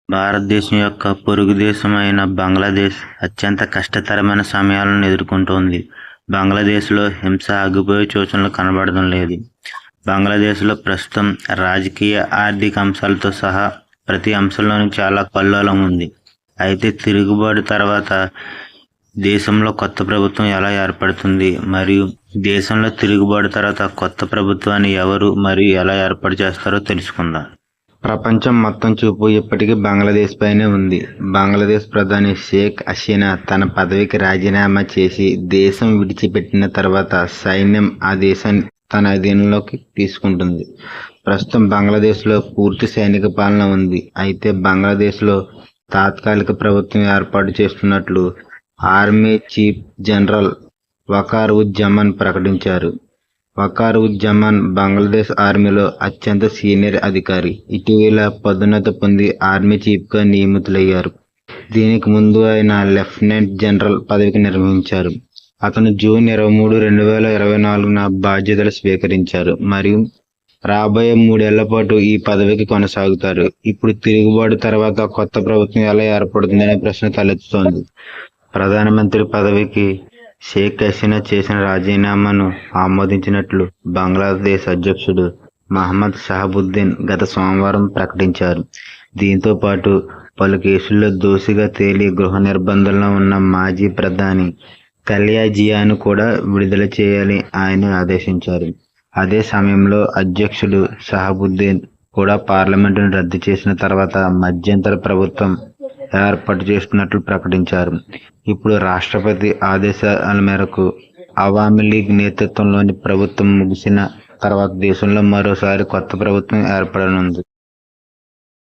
భారతదేశం యొక్క పొరుగు దేశమైన బంగ్లాదేశ్ అత్యంత కష్టతరమైన సమయాలను ఎదుర్కొంటోంది. బంగ్లాదేశ్లో హింస ఆగిపోయే సూచనలు కనబడడం లేదు. బంగ్లాదేశ్లో ప్రస్తుతం రాజకీయ, ఆర్థిక అంశాలతో సహా ప్రతి అంశంలోనూ చాలా కల్లోలం ఉంది. అయితే తిరుగుబాటు తర్వాత దేశంలో కొత్త ప్రభుత్వం ఎలా ఏర్పడుతుంది మరియు దేశంలో తిరుగుబాటు తర్వాత కొత్త ప్రభుత్వాన్ని ఎవరు మరియు ఎలా ఏర్పాటు చేస్తారో తెలుసుకుందాం. ప్రపంచం మొత్తం చూపు ఇప్పటికీ బంగ్లాదేశ్ పైనే ఉంది. బంగ్లాదేశ్ ప్రధాని షేక్ హసీనా తన పదవికి రాజీనామా చేసి దేశం విడిచిపెట్టిన తర్వాత సైన్యం ఆ దేశాన్ని తన అధీనంలోకి తీసుకుంటుంది. ప్రస్తుతం బంగ్లాదేశ్లో పూర్తి సైనిక పాలన ఉంది. అయితే బంగ్లాదేశ్లో తాత్కాలిక ప్రభుత్వం ఏర్పాటు చేస్తున్నట్లు ఆర్మీ చీఫ్ జనరల్ వకార్-ఉజ్-జమాన్ ప్రకటించారు. వకార్-ఉజ్-జమాన్ బంగ్లాదేశ్ ఆర్మీలో అత్యంత సీనియర్ అధికారి. ఇటీవల పదోన్నతి పొంది ఆర్మీ చీఫ్గా నియమితులయ్యారు. దీనికి ముందు ఆయన లెఫ్టినెంట్ జనరల్ పదవికి నిర్వహించారు. అతను జూన్ 23, 2024న బాధ్యతలు స్వీకరించారు మరియు రాబోయే 3 ఏళ్ల పాటు ఈ పదవికి కొనసాగుతారు. ఇప్పుడు తిరుగుబాటు తర్వాత కొత్త ప్రభుత్వం ఎలా ఏర్పడుతుందనే ప్రశ్న తలెత్తుతోంది. ప్రధానమంత్రి పదవికి షేక్ హసీనా చేసిన రాజీనామాను ఆమోదించినట్లు బంగ్లాదేశ్ అధ్యక్షుడు మహమ్మద్ షహాబుద్దీన్ గత సోమవారం ప్రకటించారు. దీంతో పాటు పలు కేసుల్లో దోషిగా తేలి గృహ నిర్బంధంలో ఉన్న మాజీ ప్రధాని ఖలిదా జియాను కూడా విడుదల చేయాలని ఆయన ఆదేశించారు. అదే సమయంలో అధ్యక్షుడు షహాబుద్దీన్ కూడా పార్లమెంటును రద్దు చేసిన తర్వాత మధ్యంతర ప్రభుత్వం ఏర్పాటు చేస్తున్నట్లు ప్రకటించారు. ఇప్పుడు రాష్ట్రపతి ఆదేశాల మేరకు అవామీ లీగ్ నేతృత్వంలోని ప్రభుత్వం ముగిసిన తర్వాత దేశంలో మరోసారి కొత్త ప్రభుత్వం ఏర్పడనుంది.